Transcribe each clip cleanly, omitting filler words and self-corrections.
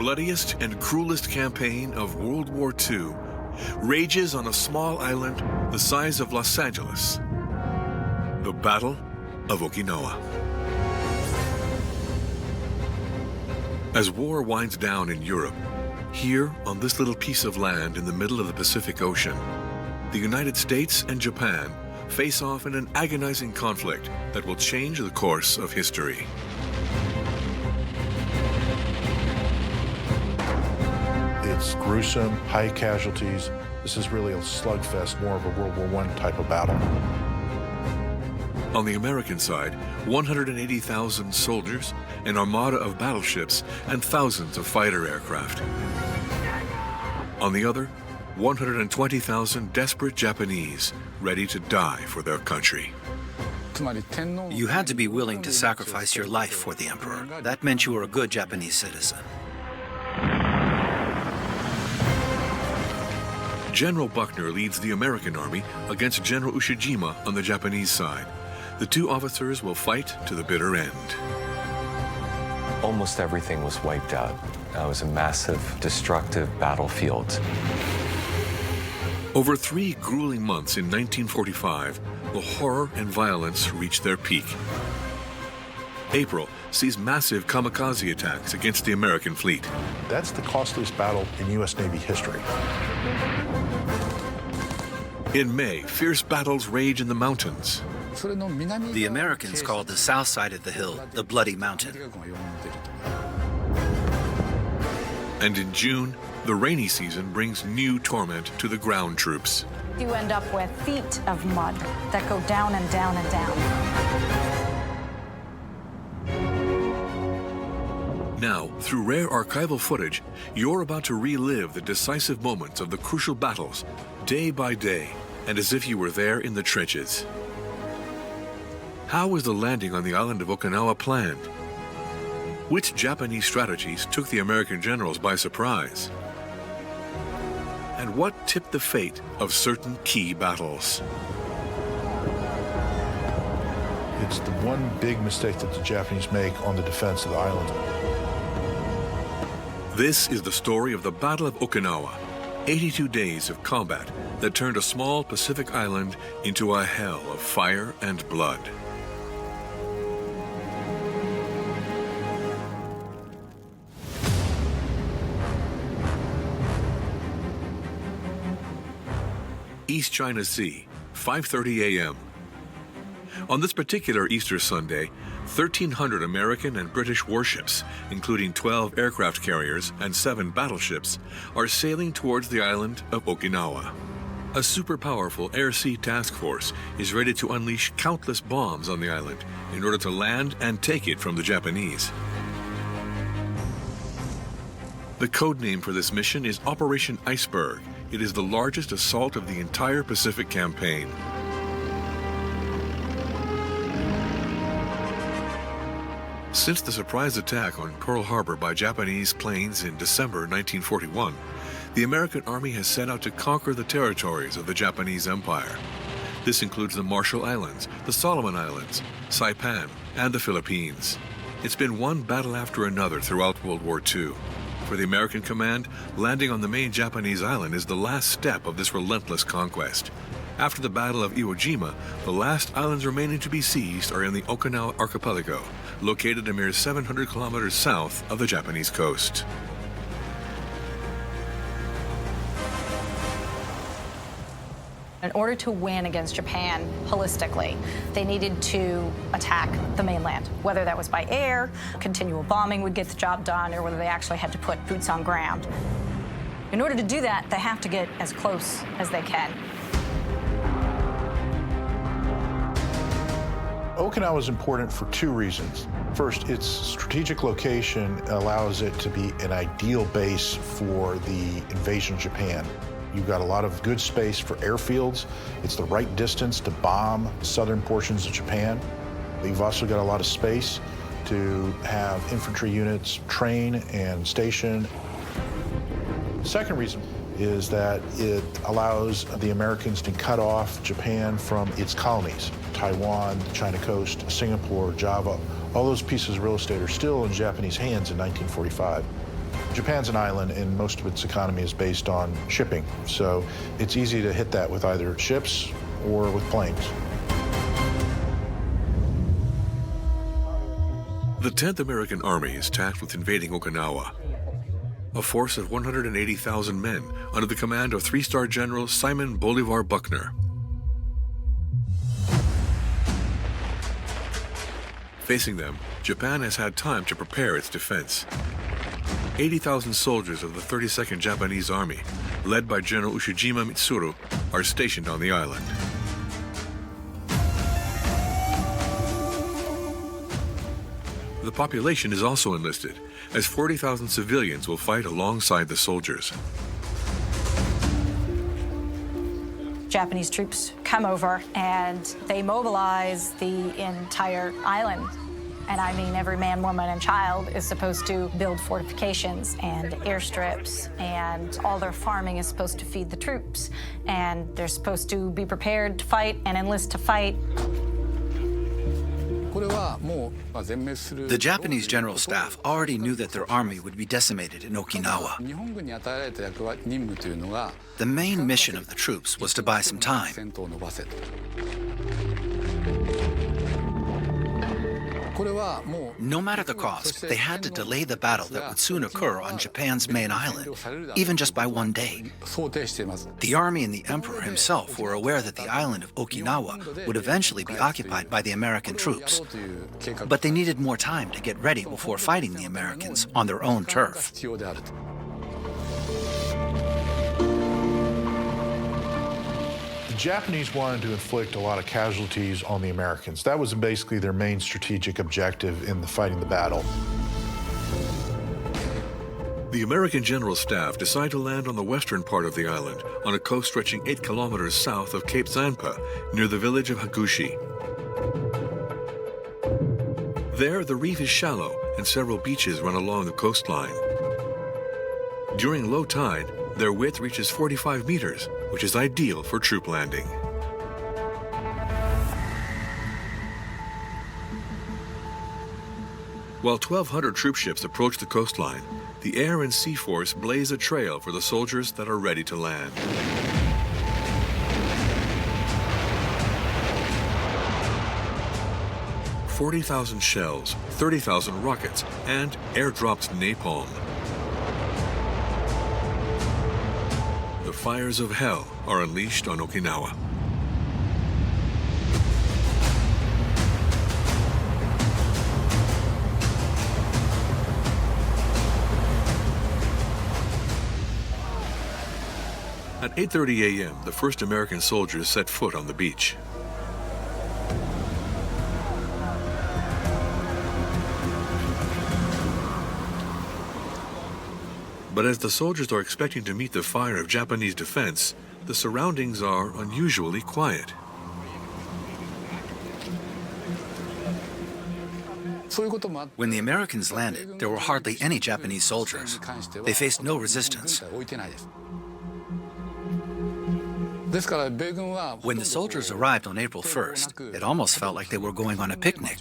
bloodiest and cruelest campaign of World War II rages on a small island the size of Los Angeles, the Battle of Okinawa. As war winds down in Europe, here on this little piece of land in the middle of the Pacific Ocean, the United States and Japan face off in an agonizing conflict that will change the course of history. It's gruesome, high casualties. This is really a slugfest, more of a World War I type of battle. On the American side, 180,000 soldiers, an armada of battleships, and thousands of fighter aircraft. On the other, 120,000 desperate Japanese ready to die for their country. You had to be willing to sacrifice your life for the emperor. That meant you were a good Japanese citizen. General Buckner leads the American army against General Ie Jima on the Japanese side. The two officers will fight to the bitter end. Almost everything was wiped out. It was a massive, destructive battlefield. Over 3 grueling months in 1945, the horror and violence reached their peak. April sees massive kamikaze attacks against the American fleet. That's the costliest battle in U.S. Navy history. In May, fierce battles rage in the mountains. The Americans called the south side of the hill the Bloody Mountain. And in June, the rainy season brings new torment to the ground troops. You end up with feet of mud that go down and down and down. Now, through rare archival footage, you're about to relive the decisive moments of the crucial battles, day by day, and as if you were there in the trenches. How was the landing on the island of Okinawa planned? Which Japanese strategies took the American generals by surprise? And what tipped the fate of certain key battles? It's the one big mistake that the Japanese make on the defense of the island. This is the story of the Battle of Okinawa, 82 days of combat that turned a small Pacific island into a hell of fire and blood. East China Sea, 5:30 a.m. On this particular Easter Sunday, 1,300 American and British warships, including 12 aircraft carriers and 7 battleships, are sailing towards the island of Okinawa. A super-powerful air-sea task force is ready to unleash countless bombs on the island in order to land and take it from the Japanese. The code name for this mission is Operation Iceberg. It is the largest assault of the entire Pacific campaign. Since the surprise attack on Pearl Harbor by Japanese planes in December 1941, the American Army has set out to conquer the territories of the Japanese Empire. This includes the Marshall Islands, the Solomon Islands, Saipan, and the Philippines. It's been one battle after another throughout World War II. For the American command, landing on the main Japanese island is the last step of this relentless conquest. After the Battle of Ie Jima, the last islands remaining to be seized are in the Okinawa archipelago, located a mere 700 kilometers south of the Japanese coast. In order to win against Japan holistically, they needed to attack the mainland, whether that was by air, continual bombing would get the job done, or whether they actually had to put boots on ground. In order to do that, they have to get as close as they can. Okinawa is important for 2 reasons. First, its strategic location allows it to be an ideal base for the invasion of Japan. You've got a lot of good space for airfields. It's the right distance to bomb the southern portions of Japan. You've also got a lot of space to have infantry units train and station. The second reason is that it allows the Americans to cut off Japan from its colonies. Taiwan, the China coast, Singapore, Java, all those pieces of real estate are still in Japanese hands in 1945. Japan's an island, and most of its economy is based on shipping. So it's easy to hit that with either ships or with planes. The 10th American Army is tasked with invading Okinawa. A force of 180,000 men under the command of three-star General Simon Bolivar Buckner. Facing them, Japan has had time to prepare its defense. 80,000 soldiers of the 32nd Japanese Army, led by General Ie Jima Mitsuru, are stationed on the island. The population is also enlisted, as 40,000 civilians will fight alongside the soldiers. Japanese troops come over and they mobilize the entire island. And I mean, every man, woman, and child is supposed to build fortifications and airstrips, and all their farming is supposed to feed the troops, and they're supposed to be prepared to fight and enlist to fight. The Japanese General Staff already knew that their army would be decimated in Okinawa. The main mission of the troops was to buy some time. No matter the cost, they had to delay the battle that would soon occur on Japan's main island, even just by one day. The army and the emperor himself were aware that the island of Okinawa would eventually be occupied by the American troops, but they needed more time to get ready before fighting the Americans on their own turf. The Japanese wanted to inflict a lot of casualties on the Americans. That was basically their main strategic objective in fighting the battle. The American General Staff decided to land on the western part of the island, on a coast stretching 8 kilometers south of Cape Zanpa, near the village of Hagushi. There, the reef is shallow, and several beaches run along the coastline. During low tide, their width reaches 45 meters, which is ideal for troop landing. While 1,200 troop ships approach the coastline, the air and sea force blaze a trail for the soldiers that are ready to land. "40,000 shells, 30,000 rockets, and airdropped napalm. The fires of hell are unleashed on Okinawa. At 8:30 a.m., the first American soldiers set foot on the beach. But as the soldiers are expecting to meet the fire of Japanese defense, the surroundings are unusually quiet. When the Americans landed, there were hardly any Japanese soldiers. They faced no resistance. When the soldiers arrived on April 1st, it almost felt like they were going on a picnic.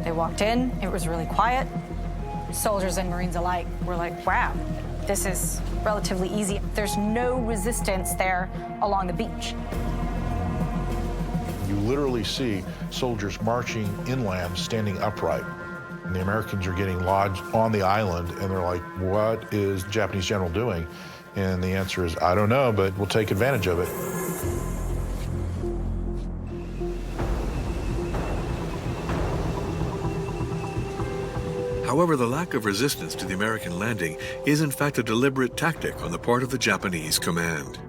They walked in, it was really quiet. Soldiers and Marines alike were like, wow, this is relatively easy. There's no resistance there along the beach. You literally see soldiers marching inland, standing upright. And the Americans are getting lodged on the island, and they're like, what is the Japanese general doing? And the answer is, I don't know, but we'll take advantage of it. However, the lack of resistance to the American landing is in fact a deliberate tactic on the part of the Japanese command.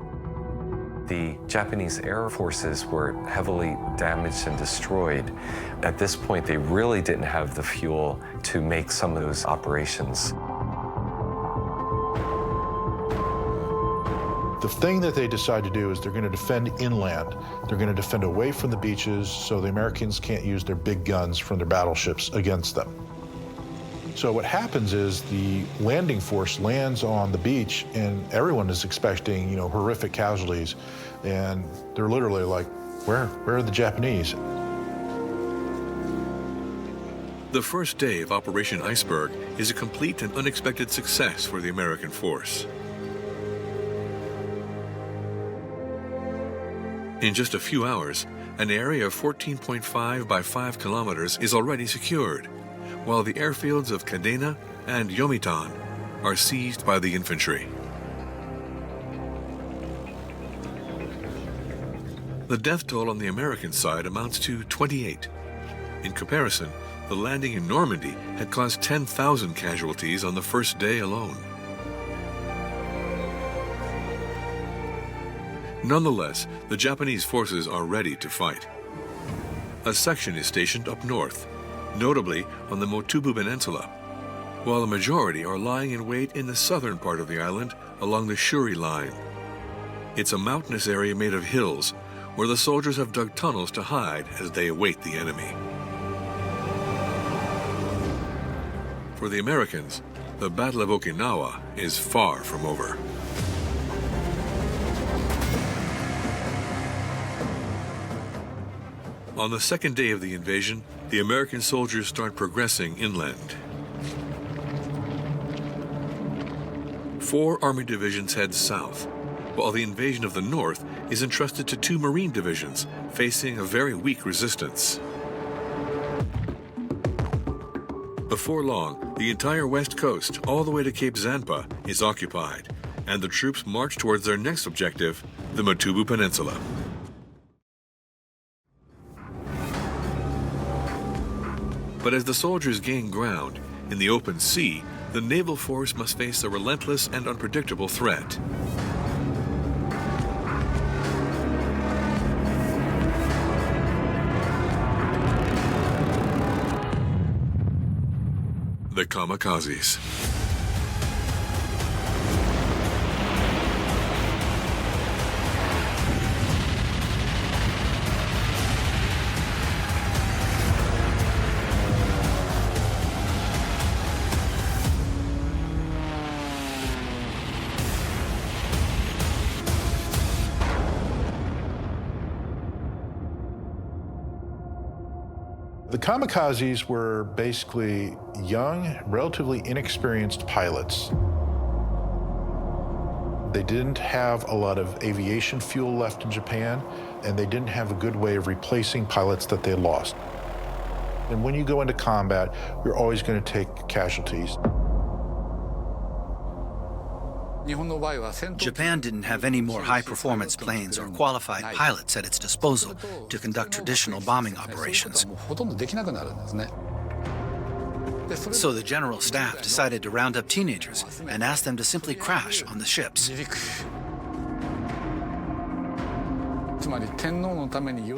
The Japanese air forces were heavily damaged and destroyed. At this point, they really didn't have the fuel to make some of those operations. The thing that they decide to do is they're going to defend inland. They're going to defend away from the beaches so the Americans can't use their big guns from their battleships against them. So what happens is the landing force lands on the beach, and everyone is expecting, horrific casualties. And they're literally like, Where are the Japanese? The first day of Operation Iceberg is a complete and unexpected success for the American force. In just a few hours, an area of 14.5 by 5 kilometers is already secured, while the airfields of Kadena and Yomitan are seized by the infantry. The death toll on the American side amounts to 28. In comparison, the landing in Normandy had caused 10,000 casualties on the first day alone. Nonetheless, the Japanese forces are ready to fight. A section is stationed up north, notably on the Motubu Peninsula, while the majority are lying in wait in the southern part of the island along the Shuri line. It's a mountainous area made of hills where the soldiers have dug tunnels to hide as they await the enemy. For the Americans, the Battle of Okinawa is far from over. On the second day of the invasion, the American soldiers start progressing inland. 4 Army divisions head south, while the invasion of the North is entrusted to 2 Marine divisions, facing a very weak resistance. Before long, the entire west coast, all the way to Cape Zanpa, is occupied, and the troops march towards their next objective, the Motubu Peninsula. But as the soldiers gain ground, in the open sea, the naval force must face a relentless and unpredictable threat. The Kamikazes. The Kamikazes were basically young, relatively inexperienced pilots. They didn't have a lot of aviation fuel left in Japan, and they didn't have a good way of replacing pilots that they lost. And when you go into combat, you're always going to take casualties. Japan didn't have any more high-performance planes or qualified pilots at its disposal to conduct traditional bombing operations. So the General Staff decided to round up teenagers and ask them to simply crash on the ships.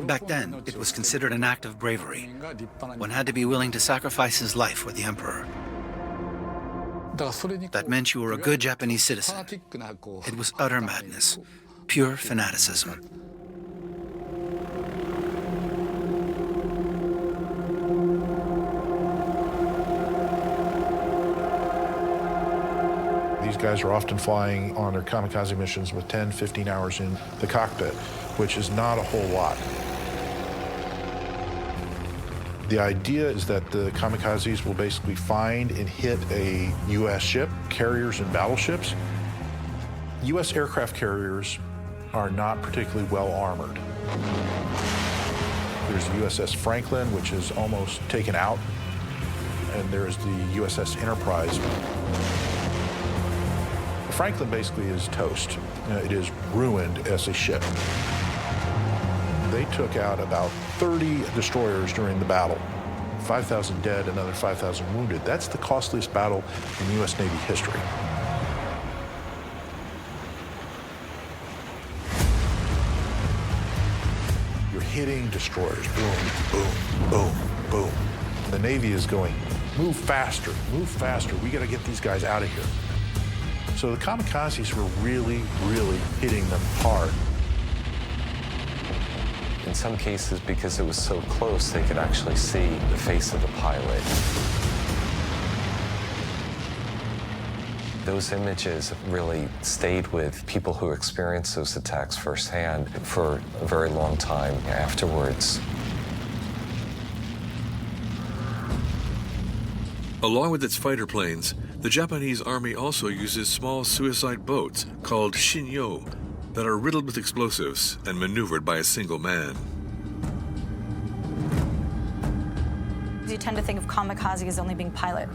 Back then, it was considered an act of bravery. One had to be willing to sacrifice his life for the emperor. That meant you were a good Japanese citizen. It was utter madness, pure fanaticism. These guys are often flying on their kamikaze missions with 10, 15 hours in the cockpit, which is not a whole lot. The idea is that the kamikazes will basically find and hit a U.S. ship, carriers and battleships. U.S. aircraft carriers are not particularly well armored. There's the USS Franklin, which is almost taken out, and there's the USS Enterprise. The Franklin basically is toast. It is ruined as a ship. They took out about 30 destroyers during the battle. 5,000 dead, another 5,000 wounded. That's the costliest battle in U.S. Navy history. You're hitting destroyers. Boom, boom, boom, boom. The Navy is going, move faster, move faster. We got to get these guys out of here. So the kamikazes were really, really hitting them hard. In some cases, because it was so close, they could actually see the face of the pilot. Those images really stayed with people who experienced those attacks firsthand for a very long time afterwards. Along with its fighter planes, the Japanese army also uses small suicide boats called shinyo that are riddled with explosives and maneuvered by a single man. You tend to think of kamikaze as only being pilot,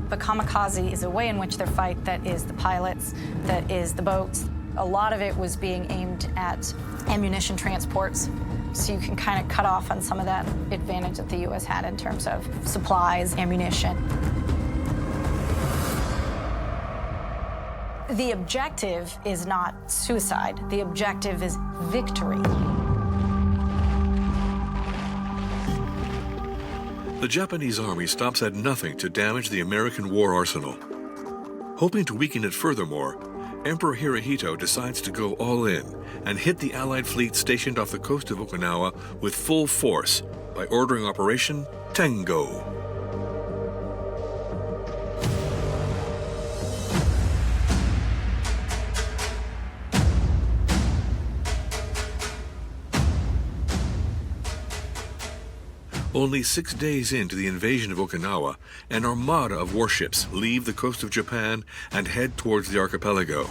but kamikaze is a way in which they fight that is the pilots, that is the boats. A lot of it was being aimed at ammunition transports, so you can kind of cut off on some of that advantage that the U.S. had in terms of supplies, ammunition. The objective is not suicide. The objective is victory. The Japanese army stops at nothing to damage the American war arsenal. Hoping to weaken it furthermore, Emperor Hirohito decides to go all in and hit the Allied fleet stationed off the coast of Okinawa with full force by ordering Operation Tengo. Only 6 days into the invasion of Okinawa, an armada of warships leave the coast of Japan and head towards the archipelago.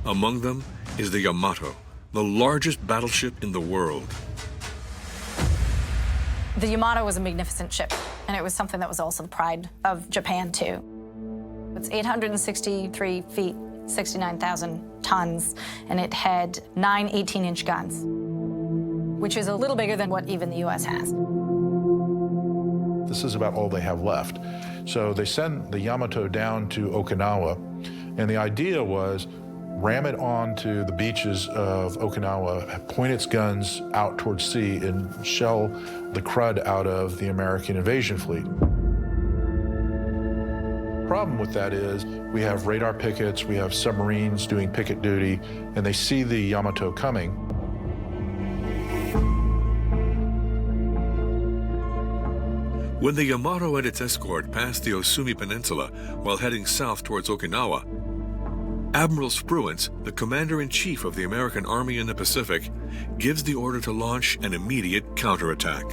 Among them is the Yamato, the largest battleship in the world. The Yamato was a magnificent ship, and it was something that was also the pride of Japan, too. It's 863 feet, 69,000 tons, and it had 9 18-inch guns, which is a little bigger than what even the U.S. has. This is about all they have left. So they send the Yamato down to Okinawa, and the idea was ram it onto the beaches of Okinawa, point its guns out towards sea, and shell the crud out of the American invasion fleet. Problem with that is we have radar pickets, we have submarines doing picket duty, and they see the Yamato coming. When the Yamato and its escort pass the Osumi Peninsula while heading south towards Okinawa, Admiral Spruance, the commander-in-chief of the American Army in the Pacific, gives the order to launch an immediate counterattack.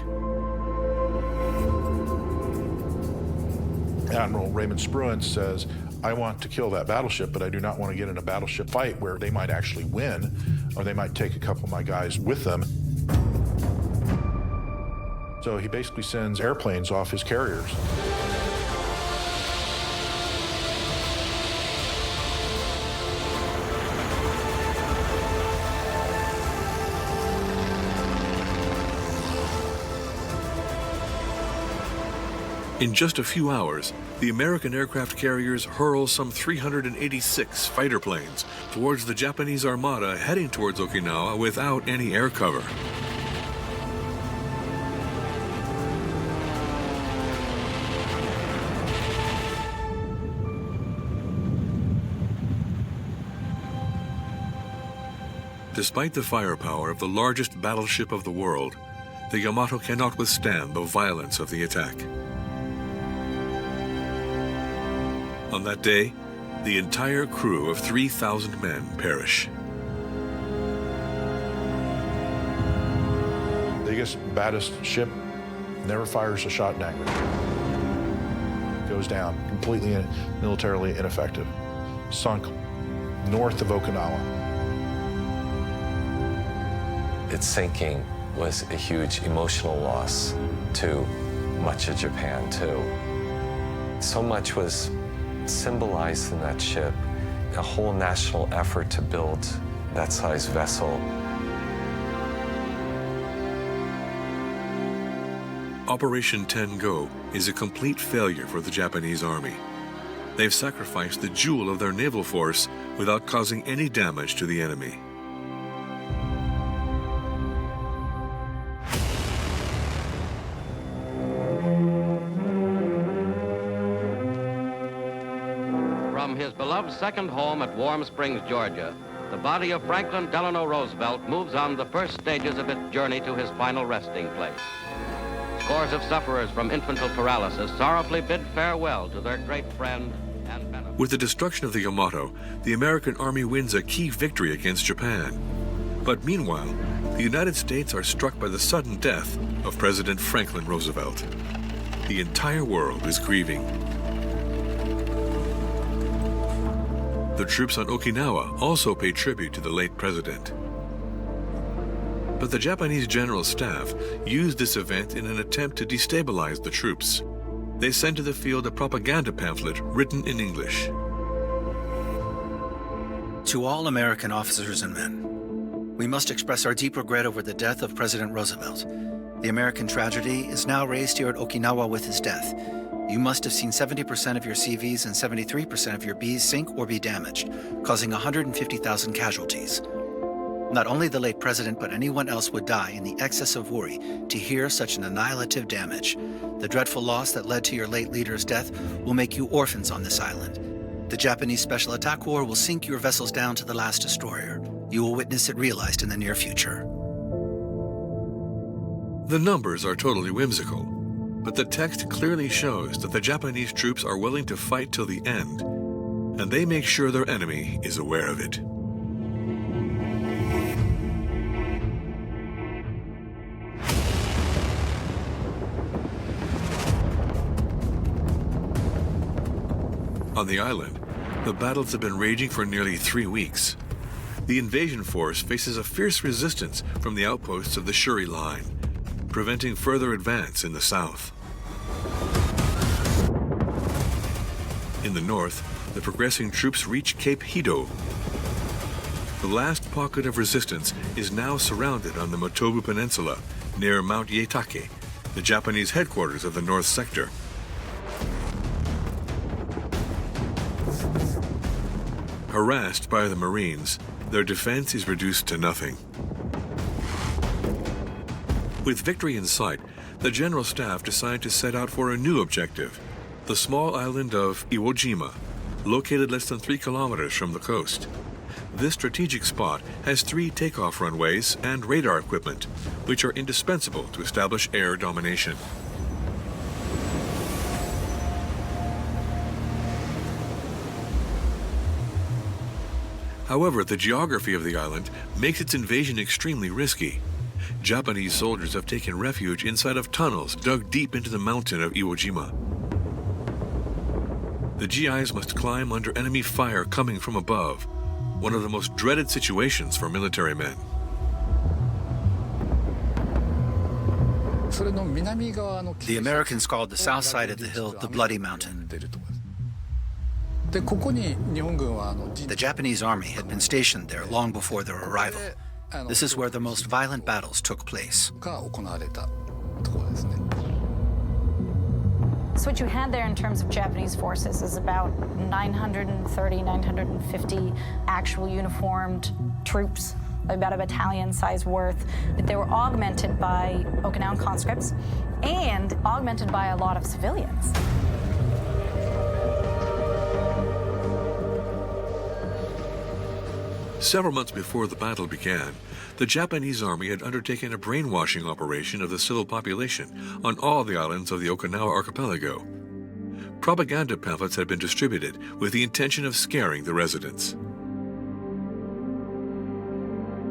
Admiral Raymond Spruance says, I want to kill that battleship, but I do not want to get in a battleship fight where they might actually win, or they might take a couple of my guys with them. So he basically sends airplanes off his carriers. In just a few hours, the American aircraft carriers hurl some 386 fighter planes towards the Japanese armada heading towards Okinawa without any air cover. Despite the firepower of the largest battleship of the world, the Yamato cannot withstand the violence of the attack. On that day, the entire crew of 3,000 men perish. Biggest, baddest ship never fires a shot in anger. Goes down, completely militarily ineffective. Sunk north of Okinawa. Its sinking was a huge emotional loss to much of Japan, too. So much was symbolized in that ship, a whole national effort to build that size vessel. Operation Tengo is a complete failure for the Japanese army. They've sacrificed the jewel of their naval force without causing any damage to the enemy. From his beloved second home at Warm Springs, Georgia, the body of Franklin Delano Roosevelt moves on the first stages of its journey to his final resting place. Scores of sufferers from infantile paralysis sorrowfully bid farewell to their great friend and With the destruction of the Yamato, the American Army wins a key victory against Japan. But meanwhile, the United States are struck by the sudden death of President Franklin Roosevelt. The entire world is grieving. The troops on Okinawa also pay tribute to the late president. But the Japanese General Staff used this event in an attempt to destabilize the troops. They sent to the field a propaganda pamphlet written in English. To all American officers and men, we must express our deep regret over the death of President Roosevelt. The American tragedy is now raised here at Okinawa with his death. You must have seen 70% of your CVs and 73% of your Bs sink or be damaged, causing 150,000 casualties. Not only the late president, but anyone else would die in the excess of worry to hear such an annihilative damage. The dreadful loss that led to your late leader's death will make you orphans on this island. The Japanese Special Attack Corps will sink your vessels down to the last destroyer. You will witness it realized in the near future. The numbers are totally whimsical, but the text clearly shows that the Japanese troops are willing to fight till the end, and they make sure their enemy is aware of it. On the island, the battles have been raging for nearly 3 weeks. The invasion force faces a fierce resistance from the outposts of the Shuri line, preventing further advance in the south. In the north, the progressing troops reach Cape Hido. The last pocket of resistance is now surrounded on the Motobu Peninsula, near Mount Ietake, the Japanese headquarters of the North Sector. Harassed by the Marines, their defense is reduced to nothing. With victory in sight, the General Staff decided to set out for a new objective, the small island of Ie Jima, located less than 3 kilometers from the coast. This strategic spot has 3 takeoff runways and radar equipment, which are indispensable to establish air domination. However, the geography of the island makes its invasion extremely risky. Japanese soldiers have taken refuge inside of tunnels dug deep into the mountain of Ie Jima. The GIs must climb under enemy fire coming from above, one of the most dreaded situations for military men. The Americans called the south side of the hill the Bloody Mountain. The Japanese army had been stationed there long before their arrival. This is where the most violent battles took place. So what you had there in terms of Japanese forces is about 930, 950 actual uniformed troops, about a battalion size worth. They were augmented by Okinawan conscripts and augmented by a lot of civilians. Several months before the battle began, the Japanese army had undertaken a brainwashing operation of the civil population on all the islands of the Okinawa archipelago. Propaganda pamphlets had been distributed with the intention of scaring the residents.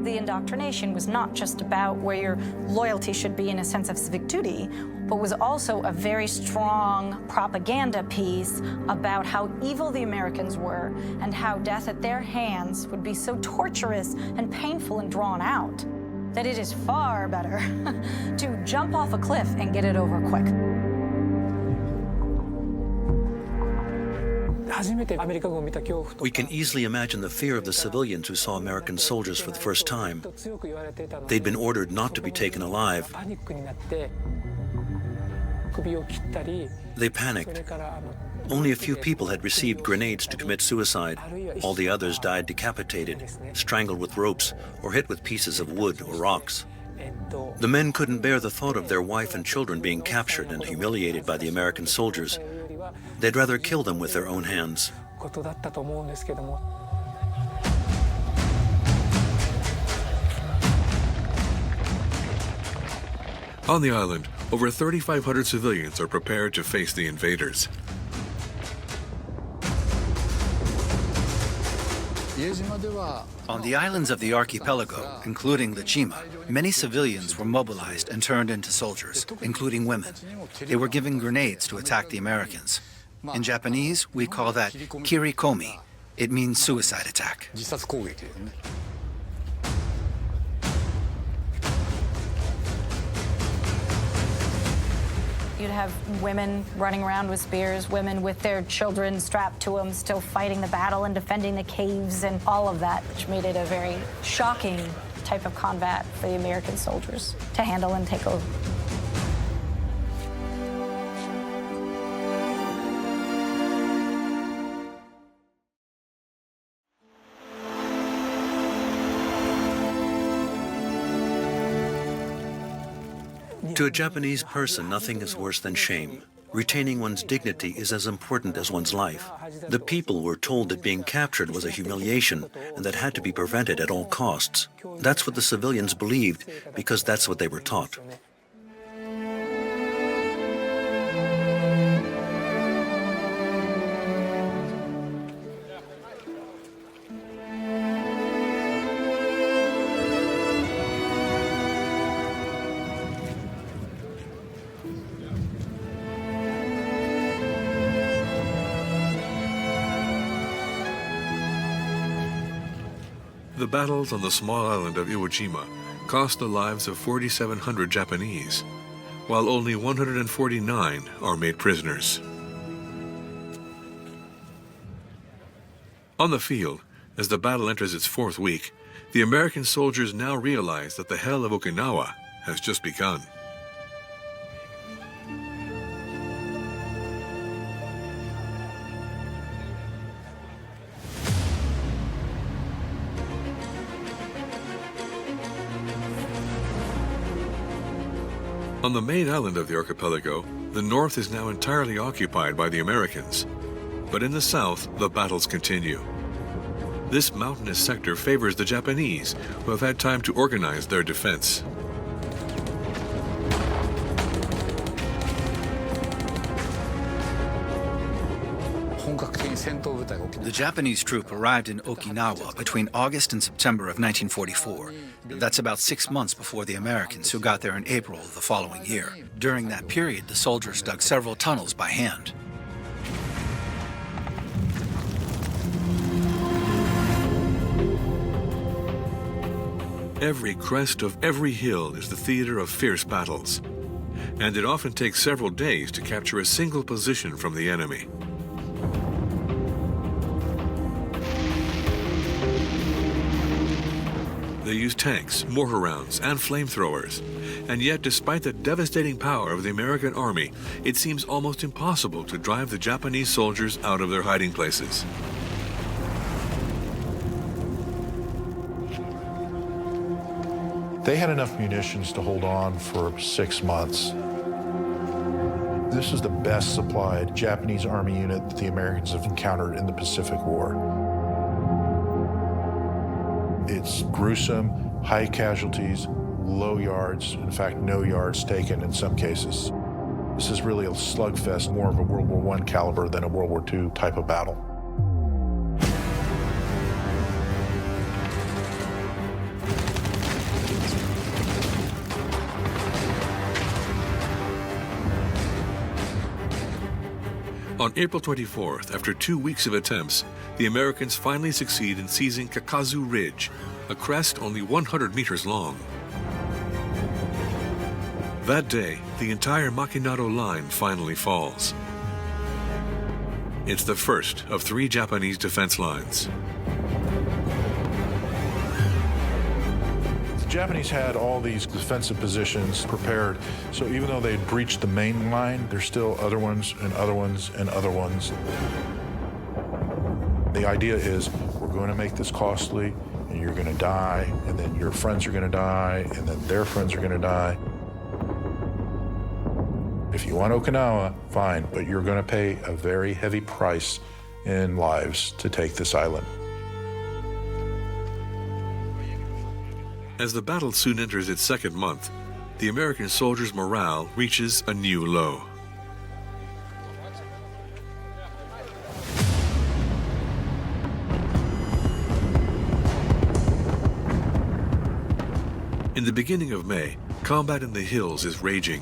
The indoctrination was not just about where your loyalty should be in a sense of civic duty, but was also a very strong propaganda piece about how evil the Americans were and how death at their hands would be so torturous and painful and drawn out that it is far better to jump off a cliff and get it over quick. We can easily imagine the fear of the civilians who saw American soldiers for the first time. They'd been ordered not to be taken alive. They panicked. Only a few people had received grenades to commit suicide. All the others died decapitated, strangled with ropes, or hit with pieces of wood or rocks. The men couldn't bear the thought of their wife and children being captured and humiliated by the American soldiers. They'd rather kill them with their own hands. On the island, over 3,500 civilians are prepared to face the invaders. On the islands of the archipelago, including Ie Jima, many civilians were mobilized and turned into soldiers, including women. They were given grenades to attack the Americans. In Japanese, we call that kirikomi. It means suicide attack. You'd have women running around with spears, women with their children strapped to them, still fighting the battle and defending the caves and all of that, which made it a very shocking type of combat for the American soldiers to handle and take over. To a Japanese person, nothing is worse than shame. Retaining one's dignity is as important as one's life. The people were told that being captured was a humiliation and that had to be prevented at all costs. That's what the civilians believed because that's what they were taught. The battles on the small island of Ie Jima cost the lives of 4,700 Japanese, while only 149 are made prisoners. On the field, as the battle enters its fourth week, the American soldiers now realize that the hell of Okinawa has just begun. On the main island of the archipelago, the north is now entirely occupied by the Americans. But in the south, the battles continue. This mountainous sector favors the Japanese, who have had time to organize their defense. The Japanese troop arrived in Okinawa between August and September of 1944. That's about 6 months before the Americans, who got there in April of the following year. During that period, the soldiers dug several tunnels by hand. Every crest of every hill is the theater of fierce battles, and it often takes several days to capture a single position from the enemy. They use tanks, mortar rounds, and flamethrowers. And yet, despite the devastating power of the American army, it seems almost impossible to drive the Japanese soldiers out of their hiding places. They had enough munitions to hold on for 6 months. This is the best supplied Japanese army unit that the Americans have encountered in the Pacific War. It's gruesome, high casualties, low yards, in fact, no yards taken in some cases. This is really a slugfest, more of a World War I caliber than a World War II type of battle. On April 24th, after 2 weeks of attempts, the Americans finally succeed in seizing Kakazu Ridge, a crest only 100 meters long. That day, the entire Makinado line finally falls. It's the first of 3 Japanese defense lines. The Japanese had all these defensive positions prepared, so even though they had breached the main line, there's still other ones and other ones and other ones. The idea is, we're going to make this costly, and you're going to die, and then your friends are going to die, and then their friends are going to die. If you want Okinawa, fine, but you're going to pay a very heavy price in lives to take this island. As the battle soon enters its second month, the American soldiers' morale reaches a new low. In the beginning of May, combat in the hills is raging.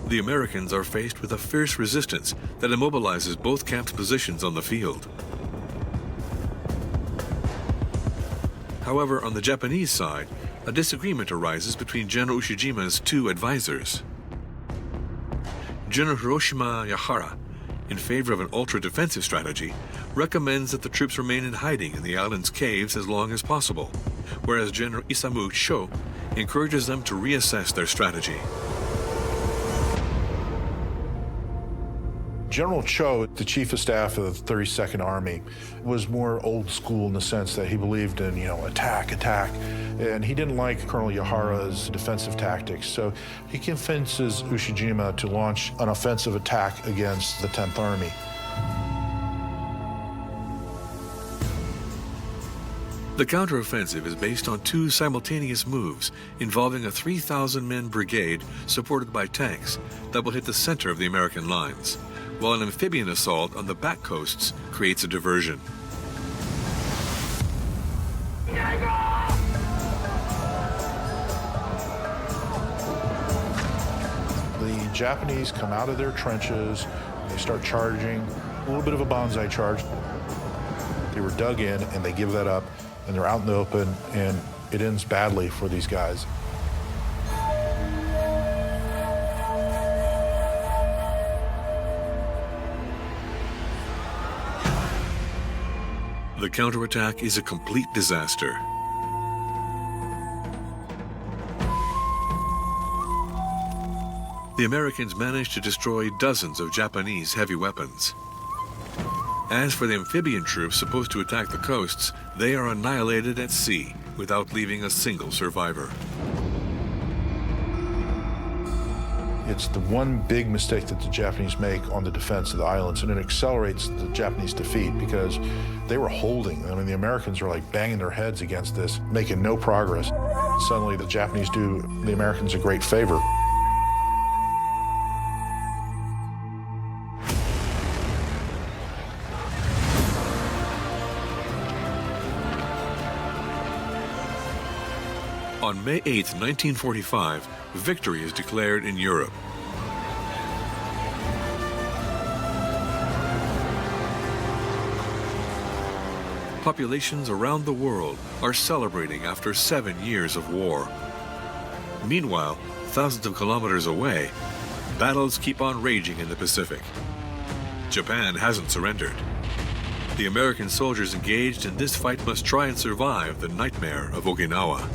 The Americans are faced with a fierce resistance that immobilizes both camps' positions on the field. However, on the Japanese side, a disagreement arises between General Ie Jima's two advisors. General Hiroshima Yahara, in favor of an ultra-defensive strategy, recommends that the troops remain in hiding in the island's caves as long as possible, whereas General Isamu Sho encourages them to reassess their strategy. General Cho, the chief of staff of the 32nd Army, was more old school in the sense that he believed in, attack, and he didn't like Colonel Yahara's defensive tactics. So he convinces Ie Jima to launch an offensive attack against the 10th Army. The counteroffensive is based on two simultaneous moves involving a 3,000-man brigade supported by tanks that will hit the center of the American lines, while an amphibian assault on the back coasts creates a diversion. The Japanese come out of their trenches, and they start charging, a little bit of a bonsai charge. They were dug in, and they give that up, and they're out in the open, and it ends badly for these guys. The counterattack is a complete disaster. The Americans managed to destroy dozens of Japanese heavy weapons. As for the amphibian troops supposed to attack the coasts, they are annihilated at sea without leaving a single survivor. It's the one big mistake that the Japanese make on the defense of the islands, and it accelerates the Japanese defeat because they were holding. I mean, the Americans are like banging their heads against this, making no progress. Suddenly, the Japanese do the Americans a great favor. On May 8, 1945, victory is declared in Europe. Populations around the world are celebrating after 7 years of war. Meanwhile, thousands of kilometers away, battles keep on raging in the Pacific. Japan hasn't surrendered. The American soldiers engaged in this fight must try and survive the nightmare of Okinawa.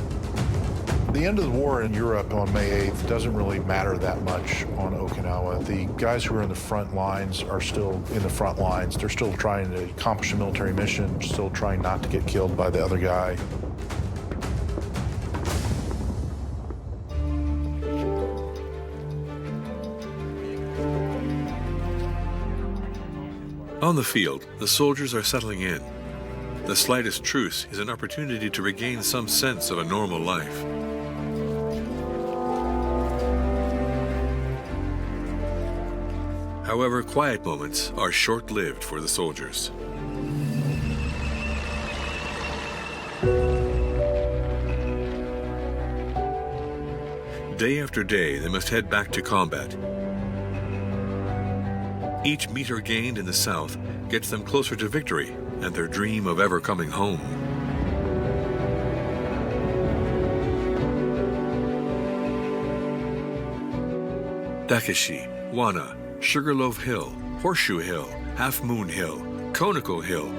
The end of the war in Europe on May 8th doesn't really matter that much on Okinawa. The guys who are in the front lines are still in the front lines. They're still trying to accomplish a military mission, still trying not to get killed by the other guy. On the field, the soldiers are settling in. The slightest truce is an opportunity to regain some sense of a normal life. However, quiet moments are short-lived for the soldiers. Day after day, they must head back to combat. Each meter gained in the south gets them closer to victory and their dream of ever coming home. Takeshi, Wana, Sugarloaf Hill, Horseshoe Hill, Half Moon Hill, Conical Hill,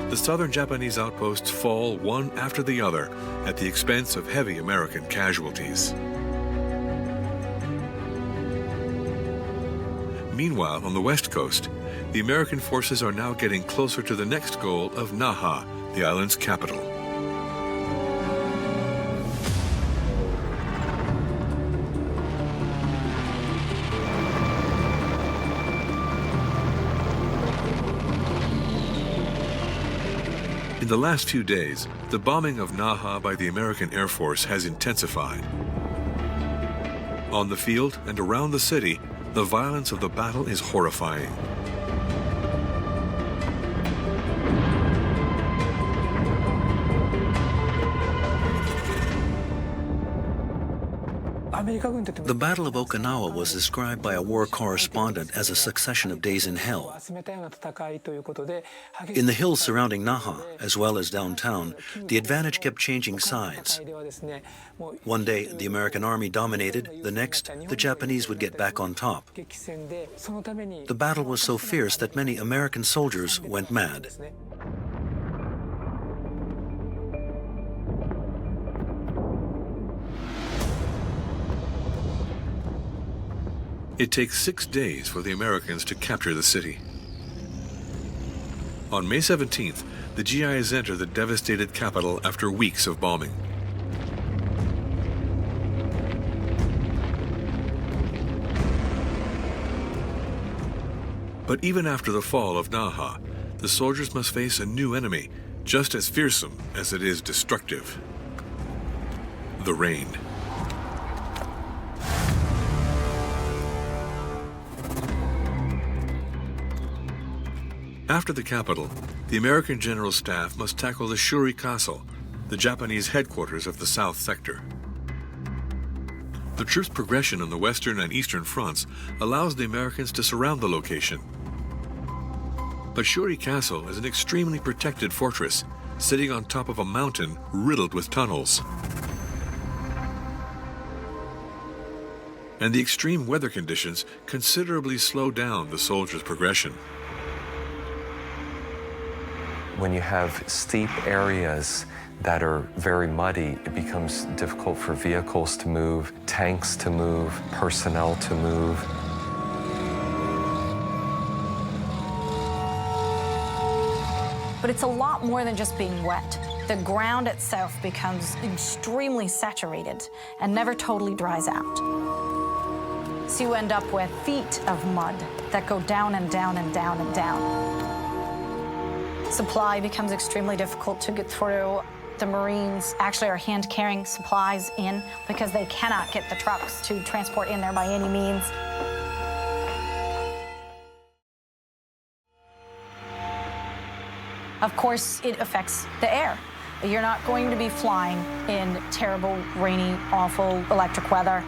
the southern Japanese outposts fall one after the other at the expense of heavy American casualties. Meanwhile, on the west coast, the American forces are now getting closer to the next goal of Naha, the island's capital. In the last few days, the bombing of Naha by the American Air Force has intensified. On the field and around the city, the violence of the battle is horrifying. The Battle of Okinawa was described by a war correspondent as a succession of days in hell. In the hills surrounding Naha, as well as downtown, the advantage kept changing sides. One day, the American army dominated. The next, the Japanese would get back on top. The battle was so fierce that many American soldiers went mad. It takes 6 days for the Americans to capture the city. On May 17th, the GIs enter the devastated capital after weeks of bombing. But even after the fall of Naha, the soldiers must face a new enemy, just as fearsome as it is destructive: the rain. After the capital, the American General Staff must tackle the Shuri Castle, the Japanese headquarters of the South Sector. The troops' progression on the western and eastern fronts allows the Americans to surround the location. But Shuri Castle is an extremely protected fortress, sitting on top of a mountain riddled with tunnels. And the extreme weather conditions considerably slow down the soldiers' progression. When you have steep areas that are very muddy, it becomes difficult for vehicles to move, tanks to move, personnel to move. But it's a lot more than just being wet. The ground itself becomes extremely saturated and never totally dries out. So you end up with feet of mud that go down and down and down and down. Supply becomes extremely difficult to get through. The Marines actually are hand-carrying supplies in because they cannot get the trucks to transport in there by any means. Of course, it affects the air. You're not going to be flying in terrible, rainy, awful electric weather.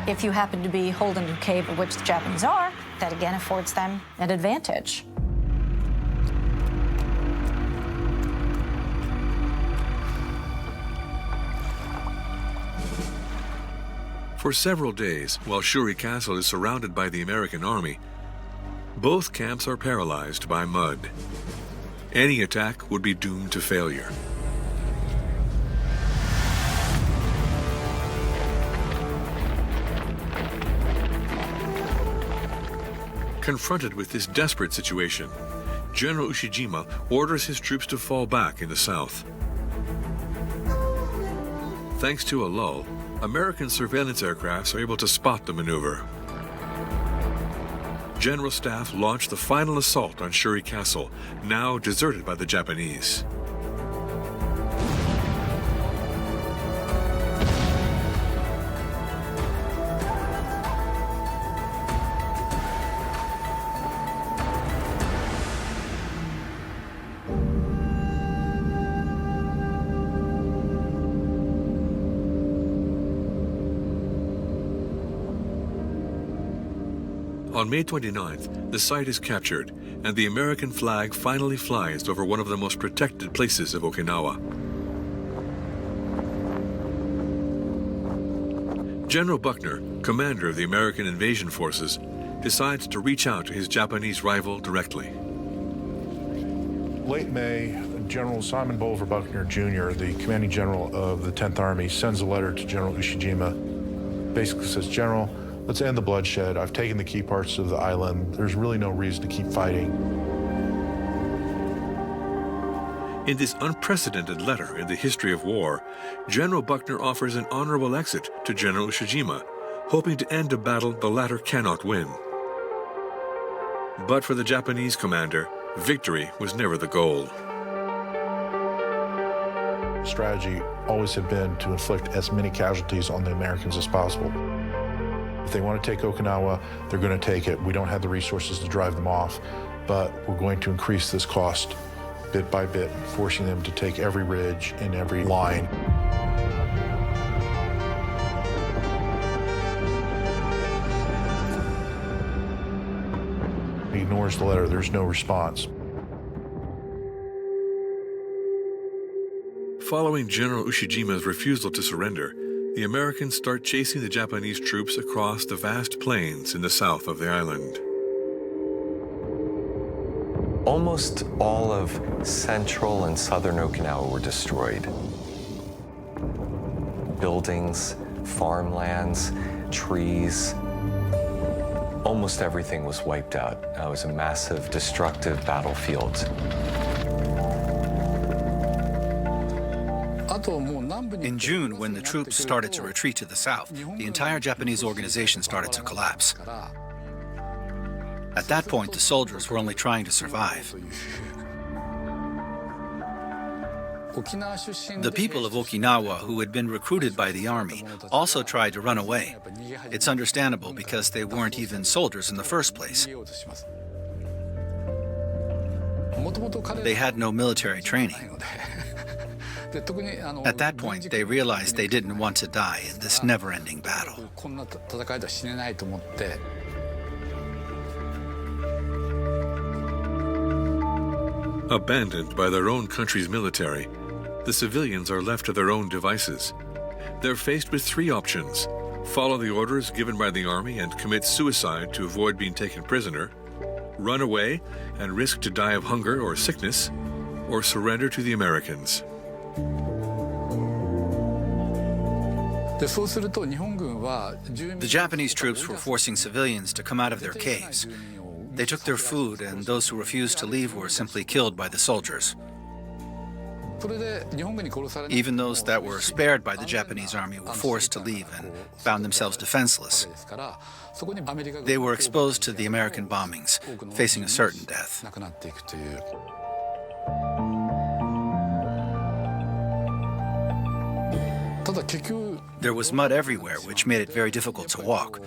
If you happen to be holed into a cave, of which the Japanese are, that again affords them an advantage. For several days, while Shuri Castle is surrounded by the American army, both camps are paralyzed by mud. Any attack would be doomed to failure. Confronted with this desperate situation, General Ie Jima orders his troops to fall back in the south. Thanks to a lull, American surveillance aircrafts are able to spot the maneuver. General Staff launched the final assault on Shuri Castle, now deserted by the Japanese. On May 29th, the site is captured, and the American flag finally flies over one of the most protected places of Okinawa. General Buckner, commander of the American invasion forces, decides to reach out to his Japanese rival directly. Late May, General Simon Bolivar Buckner Jr., the commanding general of the 10th Army, sends a letter to General Ie Jima. Basically says, General, let's end the bloodshed. I've taken the key parts of the island. There's really no reason to keep fighting. In this unprecedented letter in the history of war, General Buckner offers an honorable exit to General Ie Jima, hoping to end a battle the latter cannot win. But for the Japanese commander, victory was never the goal. Strategy always had been to inflict as many casualties on the Americans as possible. If they want to take Okinawa, they're going to take it. We don't have the resources to drive them off, but we're going to increase this cost bit by bit, forcing them to take every ridge and every line. Where's the letter? There's no response. Following General Ushijima's refusal to surrender, the Americans start chasing the Japanese troops across the vast plains in the south of the island. Almost all of central and southern Okinawa were destroyed. Buildings, farmlands, trees, almost everything was wiped out. It was a massive, destructive battlefield. In June, when the troops started to retreat to the south, the entire Japanese organization started to collapse. At that point, the soldiers were only trying to survive. The people of Okinawa who had been recruited by the army also tried to run away. It's understandable because they weren't even soldiers in the first place. They had no military training. At that point, they realized they didn't want to die in this never-ending battle. Abandoned by their own country's military, the civilians are left to their own devices. They're faced with three options: follow the orders given by the army and commit suicide to avoid being taken prisoner, run away and risk to die of hunger or sickness, or surrender to the Americans. The Japanese troops were forcing civilians to come out of their caves. They took their food, and those who refused to leave were simply killed by the soldiers. Even those that were spared by the Japanese army were forced to leave and found themselves defenseless. They were exposed to the American bombings, facing a certain death. There was mud everywhere, which made it very difficult to walk.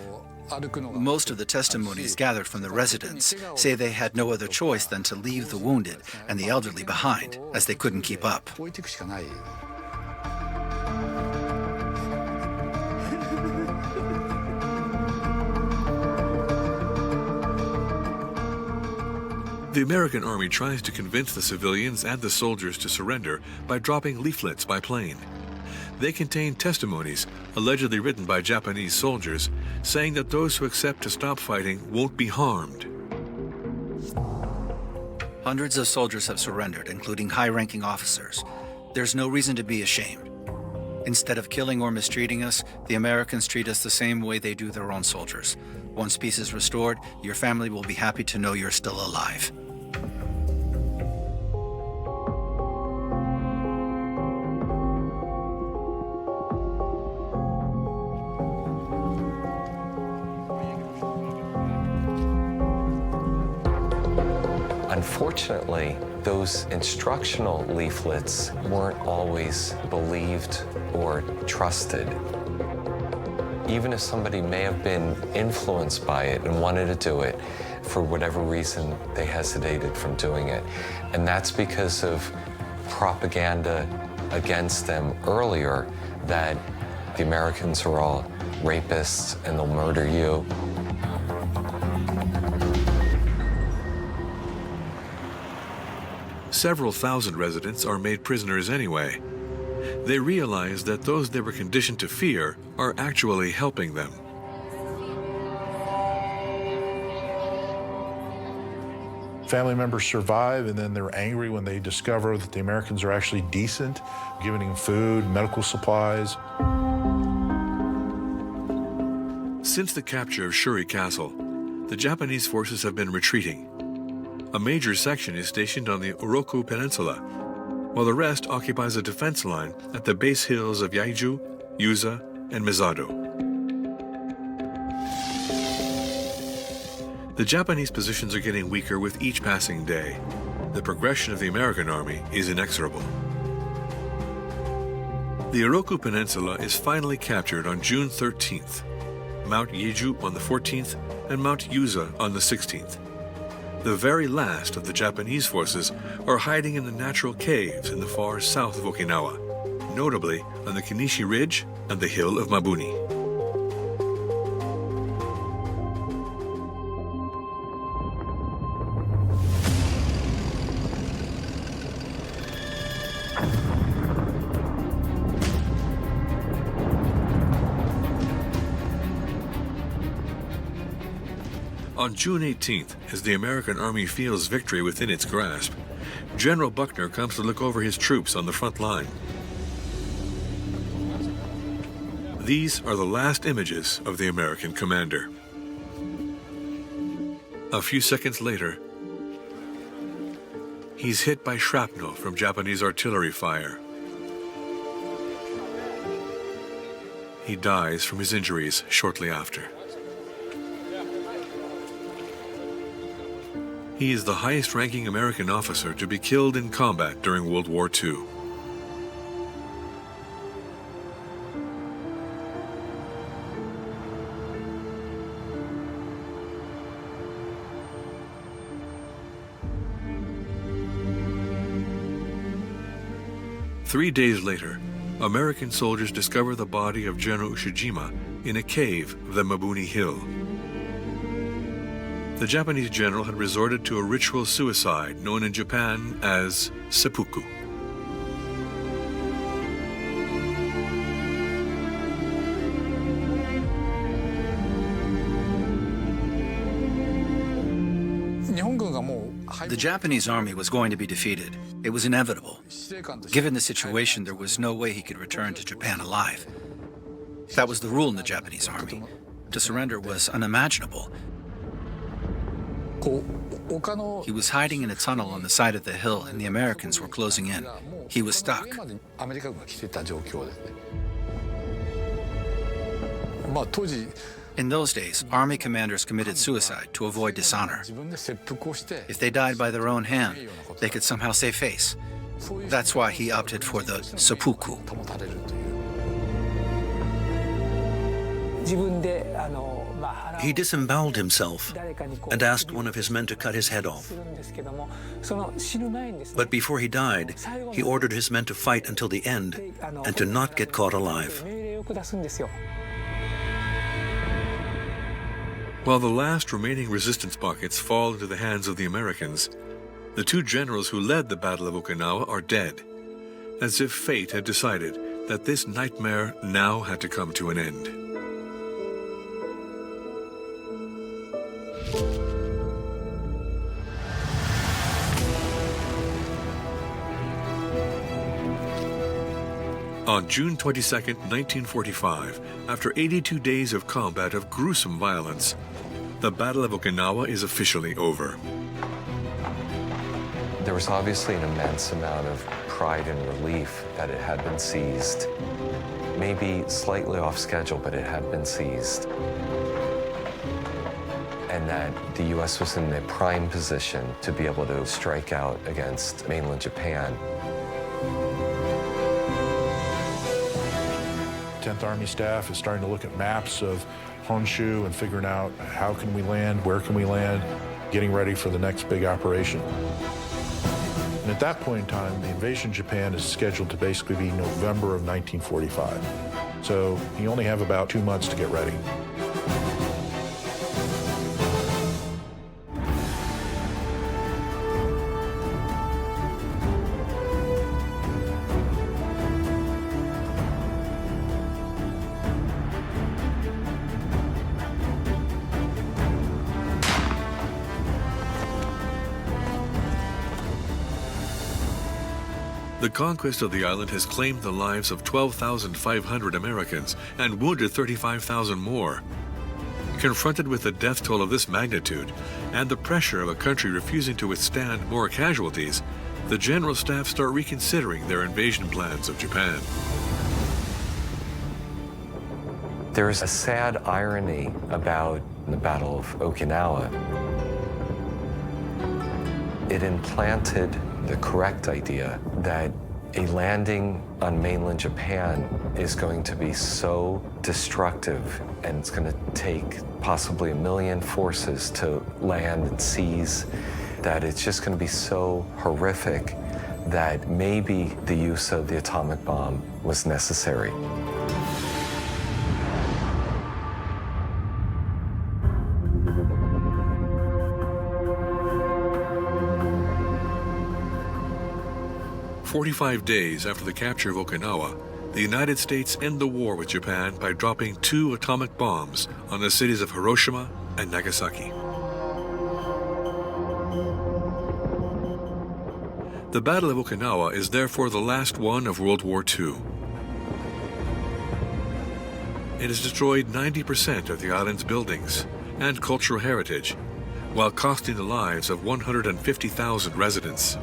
Most of the testimonies gathered from the residents say they had no other choice than to leave the wounded and the elderly behind, as they couldn't keep up. The American army tries to convince the civilians and the soldiers to surrender by dropping leaflets by plane. They contain testimonies, allegedly written by Japanese soldiers, saying that those who accept to stop fighting won't be harmed. Hundreds of soldiers have surrendered, including high-ranking officers. There's no reason to be ashamed. Instead of killing or mistreating us, the Americans treat us the same way they do their own soldiers. Once peace is restored, your family will be happy to know you're still alive. Unfortunately, those instructional leaflets weren't always believed or trusted. Even if somebody may have been influenced by it and wanted to do it, for whatever reason, they hesitated from doing it. And that's because of propaganda against them earlier, that the Americans are all rapists and they'll murder you. Several thousand residents are made prisoners anyway. They realize that those they were conditioned to fear are actually helping them. Family members survive, and then they're angry when they discover that the Americans are actually decent, giving them food, medical supplies. Since the capture of Shuri Castle, the Japanese forces have been retreating. A major section is stationed on the Oroku Peninsula, while the rest occupies a defense line at the base hills of Yaiju, Yuza, and Mizado. The Japanese positions are getting weaker with each passing day. The progression of the American army is inexorable. The Oroku Peninsula is finally captured on June 13th, Mount Yeju on the 14th, and Mount Yuza on the 16th. The very last of the Japanese forces are hiding in the natural caves in the far south of Okinawa, notably on the Kenishi Ridge and the hill of Mabuni. On June 18th, as the American Army feels victory within its grasp, General Buckner comes to look over his troops on the front line. These are the last images of the American commander. A few seconds later, he's hit by shrapnel from Japanese artillery fire. He dies from his injuries shortly after. He is the highest-ranking American officer to be killed in combat during World War II. Three days later, American soldiers discover the body of General Ie Jima in a cave of the Mabuni Hill. The Japanese general had resorted to a ritual suicide known in Japan as seppuku. The Japanese army was going to be defeated. It was inevitable. Given the situation, there was no way he could return to Japan alive. That was the rule in the Japanese army. To surrender was unimaginable. He was hiding in a tunnel on the side of the hill, and the Americans were closing in. He was stuck. In those days, army commanders committed suicide to avoid dishonor. If they died by their own hand, they could somehow save face. That's why he opted for the seppuku. He disemboweled himself and asked one of his men to cut his head off. But before he died, he ordered his men to fight until the end and to not get caught alive. While the last remaining resistance pockets fall into the hands of the Americans, the two generals who led the Battle of Okinawa are dead, as if fate had decided that this nightmare now had to come to an end. On June 22, 1945, after 82 days of combat of gruesome violence, the Battle of Okinawa is officially over. There was obviously an immense amount of pride and relief that it had been seized. Maybe slightly off schedule, but it had been seized. And that the U.S. was in a prime position to be able to strike out against mainland Japan. 10th Army staff is starting to look at maps of Honshu and figuring out how can we land, where can we land, getting ready for the next big operation. And at that point in time, the invasion of Japan is scheduled to basically be November of 1945. So you only have about 2 months to get ready. The conquest of the island has claimed the lives of 12,500 Americans and wounded 35,000 more. Confronted with the death toll of this magnitude and the pressure of a country refusing to withstand more casualties, the General Staff start reconsidering their invasion plans of Japan. There is a sad irony about the Battle of Okinawa. It implanted the correct idea that a landing on mainland Japan is going to be so destructive, and it's going to take possibly 1 million forces to land and seize, that it's just going to be so horrific that maybe the use of the atomic bomb was necessary. "45 days after the capture of Okinawa, the United States end the war with Japan by dropping 2 atomic bombs on the cities of Hiroshima and Nagasaki. The Battle of Okinawa is therefore the last one of World War II. It has destroyed 90% of the island's buildings and cultural heritage, while costing the lives of 150,000 residents.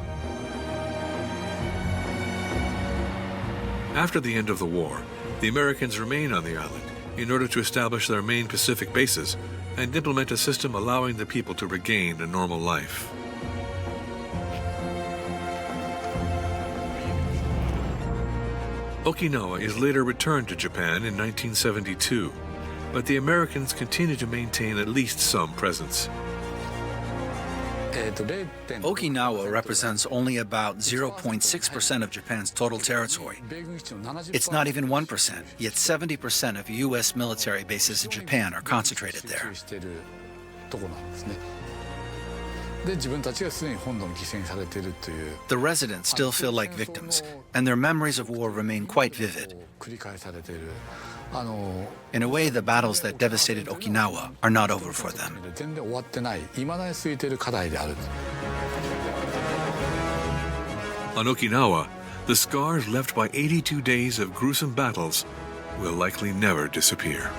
After the end of the war, the Americans remain on the island in order to establish their main Pacific bases and implement a system allowing the people to regain a normal life. Okinawa is later returned to Japan in 1972, but the Americans continue to maintain at least some presence. Okinawa represents only about 0.6% of Japan's total territory. It's not even 1%, yet 70% of U.S. military bases in Japan are concentrated there. The residents still feel like victims, and their memories of war remain quite vivid. In a way, the battles that devastated Okinawa are not over for them. On Okinawa, the scars left by 82 days of gruesome battles will likely never disappear.